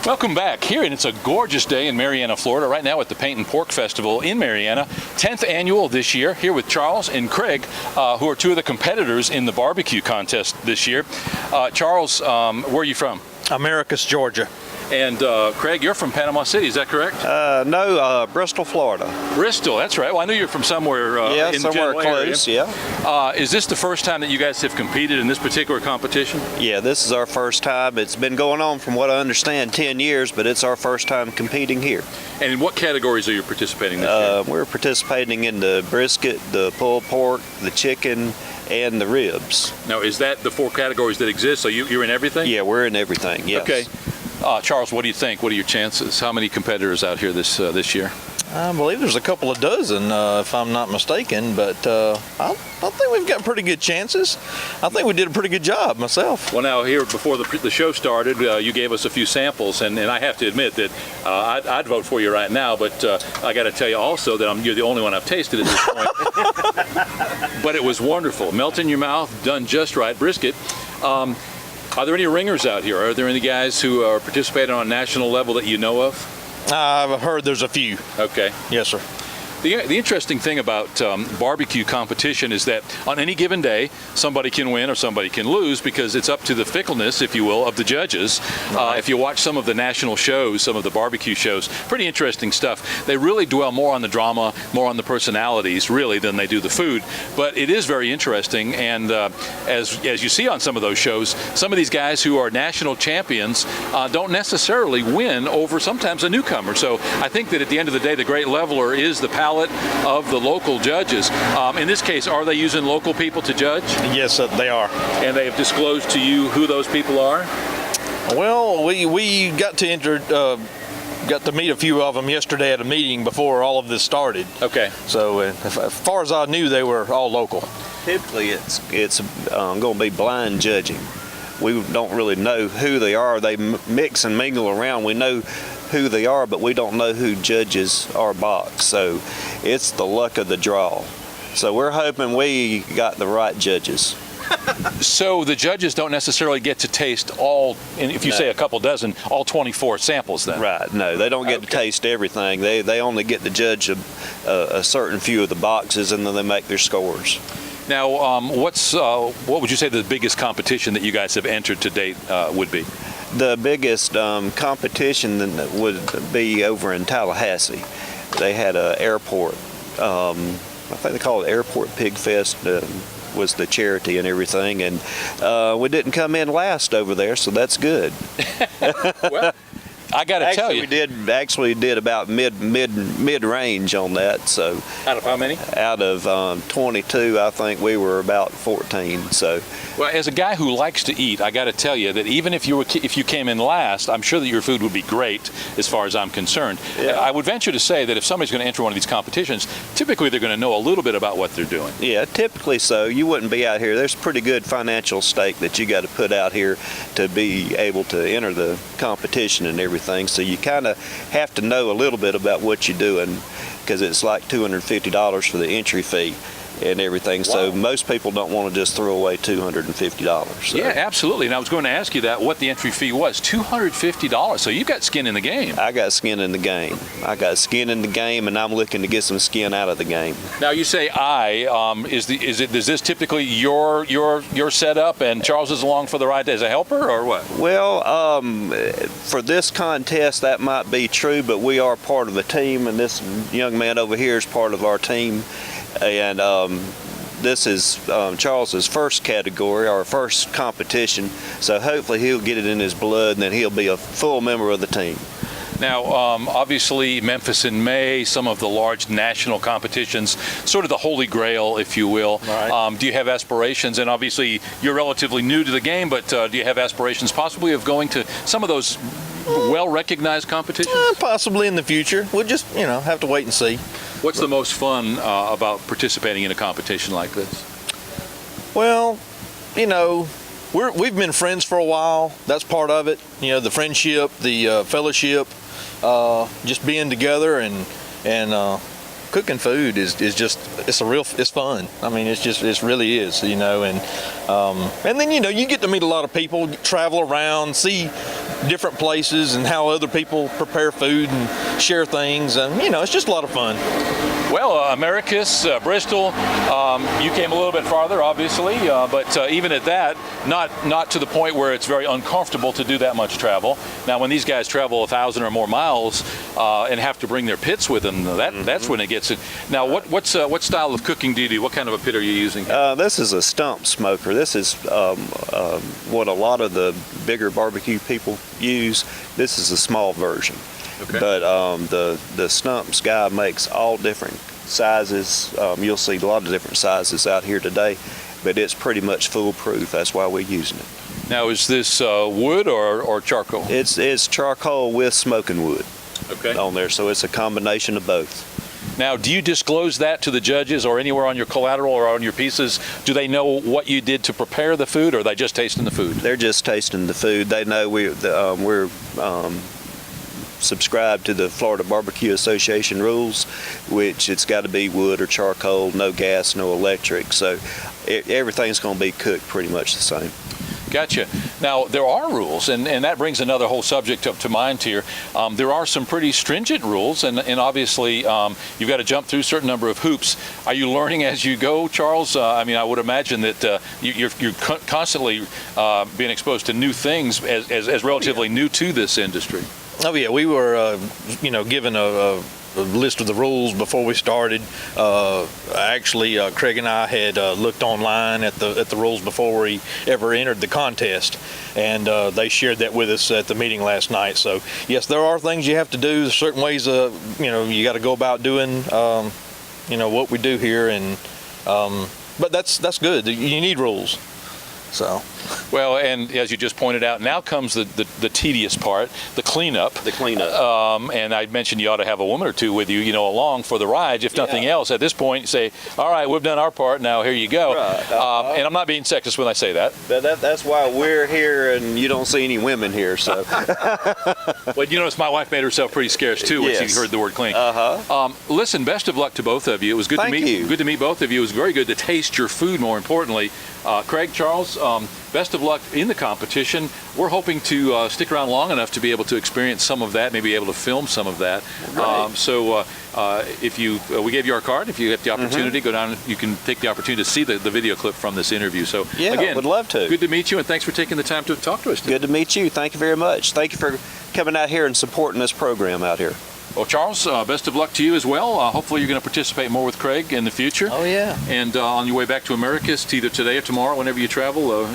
Welcome back here, and it's a gorgeous day in Marianna, Florida, right now at the Paint and Pork Festival in Marianna. 10th annual this year, here with Charles and Craig, who are two of the competitors in the barbecue contest this year. Charles, where are you from? Americus, Georgia. And Craig, you're from Panama City, is that correct? No, Bristol, Florida. Bristol, that's right. Well, I knew you're from somewhere yeah, in somewhere the close, area. yeah. Is this the first time that you guys have competed in this particular competition? Yeah, this is our first time. It's been going on, from what I understand, 10 years, but it's our first time competing here. And in what categories are you participating this year? We're participating in the brisket, the pulled pork, the chicken, and the ribs. Now, is that the 4 categories that exist? So you're in everything? Yeah, we're in everything, yes. Okay. Charles, what do you think? What are your chances? How many competitors out here this year? I believe there's a couple of dozen, if I'm not mistaken, but I think we've got pretty good chances. I think we did a pretty good job myself. Well, now here before the show started, you gave us a few samples, and I have to admit that I'd vote for you right now, but I got to tell you also that you're the only one I've tasted at this point. But it was wonderful. Melt in your mouth, done just right. Brisket. Are there any ringers out here? Are there any guys who are participating on a national level that you know of? I've heard there's a few. Okay. Yes, sir. The interesting thing about barbecue competition is that on any given day, somebody can win or somebody can lose because it's up to the fickleness, if you will, of the judges. Right. If you watch some of the national shows, some of the barbecue shows, pretty interesting stuff. They really dwell more on the drama, more on the personalities, really, than they do the food. But it is very interesting, and as you see on some of those shows, some of these guys who are national champions don't necessarily win over sometimes a newcomer. So I think that at the end of the day, the great leveler is the palate of the local judges. In this case, are they using local people to judge? Yes, they are. And they have disclosed to you who those people are? Well, we got to meet a few of them yesterday at a meeting before all of this started. Okay. So as far as I knew, they were all local. Typically, it's going to be blind judging. We don't really know who they are. They mix and mingle around. We know who they are, but we don't know who judges our box. So it's the luck of the draw. So we're hoping we got the right judges. So the judges don't necessarily get to taste all, and if you say a couple dozen, all 24 samples then? Right, no, they don't get to taste everything. They only get to judge a certain few of the boxes, and then they make their scores. Now, what would you say the biggest competition that you guys have entered to date would be? The biggest competition would be over in Tallahassee. They had an airport, I think they call it Airport Pig Fest, was the charity and everything, and we didn't come in last over there, so that's good. Well, I got to tell you, we did about mid range on that. So out of how many? Out of 22, I think we were about 14. So, well, as a guy who likes to eat, I got to tell you that even if you came in last, I'm sure that your food would be great as far as I'm concerned. Yeah. I would venture to say that if somebody's going to enter one of these competitions, typically they're going to know a little bit about what they're doing. Yeah, typically so. You wouldn't be out here. There's pretty good financial stake that you got to put out here to be able to enter the competition and everything. So you kind of have to know a little bit about what you're doing, because it's like $250 for the entry fee and everything. Wow. So most people don't want to just throw away $250. So. Yeah, absolutely. And I was going to ask you that, what the entry fee was. $250. So you've got skin in the game. I got skin in the game. I got skin in the game, and I'm looking to get some skin out of the game. Now you say is this typically your setup, and Charles is along for the ride as a helper, or what? Well, for this contest that might be true, but we are part of a team, and this young man over here is part of our team. And this is Charles's first category, our first competition, so hopefully he'll get it in his blood and then he'll be a full member of the team. Now, obviously, Memphis in May, some of the large national competitions, sort of the holy grail, if you will. Right. Do you have aspirations? And obviously, you're relatively new to the game, but do you have aspirations possibly of going to some of those well-recognized competitions? Possibly in the future. We'll just, have to wait and see. What's the most fun about participating in a competition like this? Well, we've been friends for a while. That's part of it. The friendship, the fellowship, just being together and cooking food is just it's fun. I mean, it really is, and then you get to meet a lot of people, travel around, see different places and how other people prepare food and share things, and it's just a lot of fun. Well, Americus, Bristol, you came a little bit farther, obviously, but even at that, not to the point where it's very uncomfortable to do that much travel. Now, when these guys travel 1,000 or more miles and have to bring their pits with them, that's when it gets it. Now, what style of cooking do you do? What kind of a pit are you using? This is a stump smoker. This is what a lot of the bigger barbecue people use. This is a small version. Okay. But the Stumps guy makes all different sizes. You'll see a lot of different sizes out here today, but it's pretty much foolproof. That's why we're using it. Now, is this wood or charcoal? It's charcoal with smoking wood on there, so it's a combination of both. Now, do you disclose that to the judges or anywhere on your collateral or on your pieces? Do they know what you did to prepare the food, or are they just tasting the food? They're just tasting the food. They know we're subscribed to the Florida Barbecue Association rules, which it's got to be wood or charcoal, no gas, no electric. So everything's going to be cooked pretty much the same. Gotcha. Now, there are rules, and that brings another whole subject up to mind here. There are some pretty stringent rules, and obviously you've got to jump through a certain number of hoops. Are you learning as you go, Charles? I mean, I would imagine that you're constantly being exposed to new things as relatively new to this industry. Oh yeah, we were given a list of the rules before we started. Actually, Craig and I had looked online at the rules before we ever entered the contest, and they shared that with us at the meeting last night. So yes, there are things you have to do. There's certain ways you got to go about doing what we do here, and but that's good. You need rules. So. Well, and as you just pointed out, now comes the tedious part, the cleanup. The cleanup. And I mentioned you ought to have a woman or two with you, along for the ride. If nothing else, at this point, you say, all right, we've done our part, now here you go. Right. And I'm not being sexist when I say that. That's why we're here and you don't see any women here. So. Well, notice my wife made herself pretty scarce, too, when she heard the word clean. Listen, best of luck to both of you. It was good to meet you. Good to meet both of you. It was very good to taste your food, more importantly. Craig, Charles, best of luck in the competition. We're hoping to stick around long enough to be able to experience some of that, maybe able to film some of that. So if we gave you our card, if you get the opportunity, go down, you can take the opportunity to see the video clip from this interview. So again, would love to. Good to meet you, and thanks for taking the time to talk to us today. Good to meet you. Thank you very much. Thank you for coming out here and supporting this program out here. Well, Charles, best of luck to you as well. Hopefully you're going to participate more with Craig in the future. Oh, yeah. And on your way back to Americas, either today or tomorrow, whenever you travel.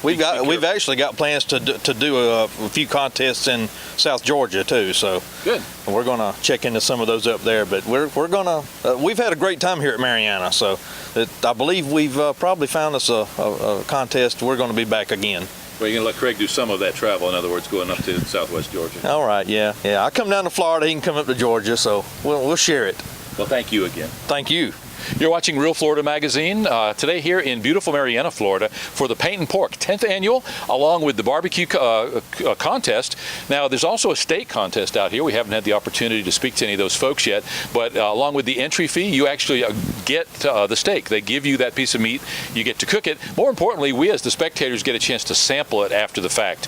We've actually got plans to do a few contests in South Georgia, too. So good. We're going to check into some of those up there. But we're going to, we've had a great time here at Marianna. So I believe we've probably found us a contest. We're going to be back again. Well, you're going to let Craig do some of that travel, in other words, going up to Southwest Georgia. All right, yeah. I come down to Florida, he can come up to Georgia, so we'll share it. Well, thank you again. Thank you. You're watching Real Florida Magazine today here in beautiful Marianna, Florida, for the Paint and Pork 10th annual, along with the barbecue contest. Now, there's also a steak contest out here. We haven't had the opportunity to speak to any of those folks yet, but along with the entry fee, you actually get the steak. They give you that piece of meat. You get to cook it. More importantly, we as the spectators get a chance to sample it after the fact.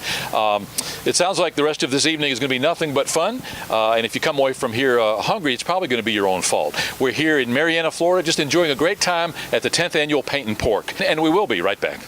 It sounds like the rest of this evening is going to be nothing but fun, and if you come away from here hungry, it's probably going to be your own fault. We're here in Marianna, Florida, just enjoying a great time at the 10th annual Paint and Pork, and we will be right back.